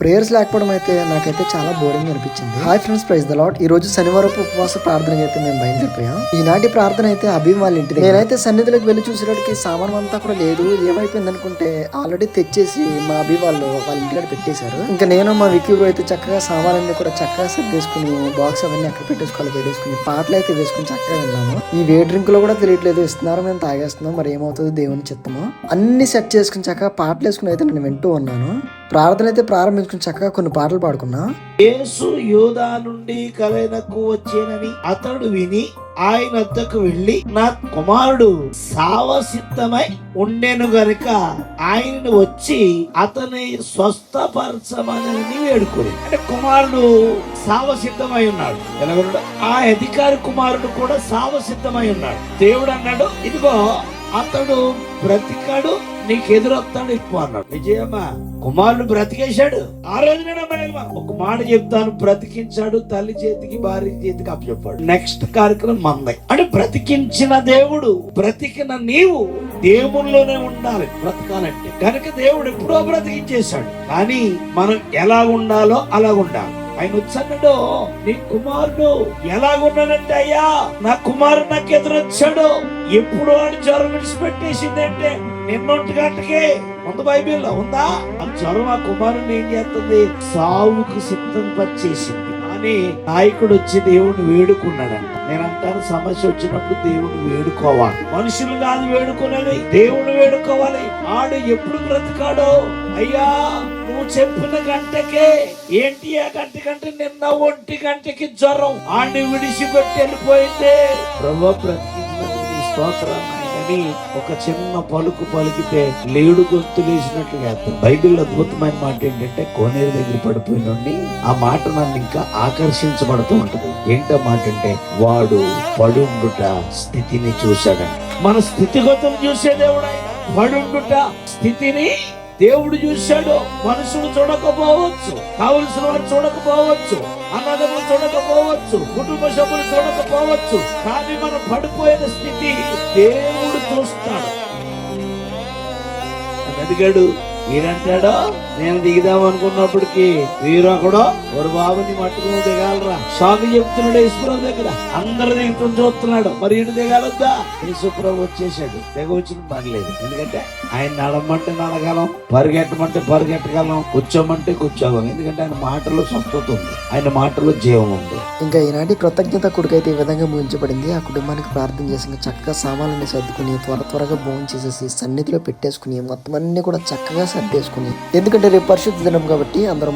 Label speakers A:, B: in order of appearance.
A: Prayers లేకపోవడం అయితే నాకైతే చాలా బోరింగ్ అనిపించింది. Hi friends, praise the lord. ఈ రోజు శనివారం ఉపవాస ప్రార్థనకి అయితే మేము బయలుదేరిపోయాం. ఈనాటి ప్రార్థన అయితే అభిమ్ వాళ్ళ ఇంటి దగ్గర. నేనైతే సన్నిధిలోకి వెళ్ళి చూసేటప్పటికి సామాన్ అంతా కూడా లేదు. ఏమైపోయింది అనుకుంటే ఆల్రెడీ తెచ్చేసి మా అభి వాళ్ళ ఇంటికాడ పెట్టేశారు. ఇంకా నేను మా వికీ అయితే చక్కగా సామాన్లన్నీ కూడా చక్కగా సర్దేసుకుని బాక్స్ అవన్నీ అక్కడ పెట్టేసుకుని పాటలు అయితే వేసుకుని చక్కగా విన్నాము. ఈ వే డ్రింక్ లో కూడా తెలియట్లేదు, ఇస్తున్నారు, మేము తాగేస్తున్నాం, మరి ఏమవుతుంది దేవుని చిత్తము. అన్ని సెట్ చేసుకుని చక్కగా పాటలు వేసుకుని అయితే నేను వింటూ ఉన్నాను. ప్రార్థన అయితే ప్రారంభించుకుని చక్కగా కొన్ని పాటలు పాడుకున్నా.
B: యేసు యోధా నుండి కలనకు వచ్చేనని అతడు విని ఆయన వద్దకు వెళ్లి, నా కుమారుడు సావసిద్ధమై ఉండెను గనుక ఆయనను వచ్చి అతని స్వస్థపరచమని వేడుకొని. అంటే కుమారుడు సావసిద్ధమై ఉన్నాడు. ఎలాగన్నాడు? ఆ అధికారి కుమారుడు కూడా సావసిద్ధమై ఉన్నాడు. దేవుడు అన్నాడు, ఇదిగో అతడు బ్రతికాడు, నీకు ఎదురొస్తాడు ఎక్కువ అన్నాడు. నిజమా? కుమారుడు బ్రతికేశాడు. ఆ రోజు నేను ఒక మాట చెప్తాను, బ్రతికించాడు, తల్లి చేతికి భార్య చేతికి అప్పచెప్పాడు. నెక్స్ట్ కార్యక్రమం మందై. అంటే బ్రతికించిన దేవుడు, బ్రతికిన నీవు దేవునిలోనే ఉండాలి బ్రతకాలంటే. కనుక దేవుడు ఎప్పుడో బ్రతికించేశాడు, కానీ మనం ఎలా ఉండాలో అలా ఉండాలి. ఆయన వచ్చాడు, నీ కుమారుడు ఎలాగున్నాడంటే, అయ్యా నా కుమారుడు నాకు ఎదురొచ్చాడు. ఎప్పుడు అని జ్వరం విడిచిపెట్టేసింది అంటే 2 గంటకే ముందు బైబిల్లో ఉందా? ఆ జ్వరం ఆ కుమారుడిని ఏం చేస్తుంది? సావుకు సిద్ధం పచ్చేసింది. కానీ నాయకుడు వచ్చి దేవుడిని వేడుకున్నాడంట. నేను అంటాను, సమస్య వచ్చినప్పుడు దేవుడిని వేడుకోవాలి. మనుషులు కాదు వేడుకునేది, దేవుడిని వేడుకోవాలి. ఆడు ఎప్పుడు బ్రతికాడో, అయ్యా నువ్వు చెప్పిన గంటకే, ఏంటి ఆ గంటకంటే నిన్న 1 గంటకి జ్వరం ఆడిని విడిచిపెట్టి వెళ్ళిపోయింది. ప్రభు బ్రతికిందని స్తోత్రం అని ఒక చిన్న పలుకు పలికితే లేడు గొంతు లేచినట్లుగా. బైబిల్ అద్భుతమైన మాట ఏంటంటే, కోనేరు దగ్గర పడిపోయినండి ఆ మాట నన్ను ఇంకా ఆకర్షించబడుతూ ఉంటది. ఏంటో మాట అంటే, వాడు పడుండుట స్థితిని చూశాడంట. మన స్థితిగతులు చూసే దేవుడు ఆయన. పడుండుట స్థితిని దేవుడు చూశాడు. మనుషులు చూడకపోవచ్చు, కావలసిన వారు చూడకపోవచ్చు, అన్నదమ్ములు చూడకపోవచ్చు, కుటుంబ సభ్యులు చూడకపోవచ్చు, కానీ మనం పడిపోయిన స్థితి దేవుడు చూస్తాడు. అడిగాడు, ఈయనంటాడో నేను దిగుదాం అనుకున్నప్పటికీ వీరొకడో ఒక బాబుని మట్టుకు దిగాలరా స్వామి చెప్తున్నాడు. యేసుప్రభు దగ్గర అందరు దిగుతూ చూస్తున్నాడు, మరి ఇటు దిగాలొద్దా? యేసుప్రభు వచ్చేసాడు. దిగవచ్చిన పని లేదు, ఎందుకంటే ఆయన నడమంటే నడగలం, పరిగెట్టమంటే పరిగెట్టగలం, కూర్చోమంటే కూర్చోగలం. ఎందుకంటే ఆయన మాటలో స్వస్థత ఉంది, ఆయన మాటలో జీవం ఉంది.
A: ఇంకా ఈనాటి కృతజ్ఞత కొడుకైతే ఈ విధంగా ముగించబడింది. ఆ కుటుంబానికి ప్రార్థన చేసి చక్కగా సామాన్లని సర్దుకుని త్వరగా భోజనం చేసేసి సన్నిధిలో పెట్టేసుకుని మొత్తం అన్ని కూడా చక్కగా సర్దేసుకుని, ఎందుకంటే రేపు పరిశుద్ధ దినం కాబట్టి అందరం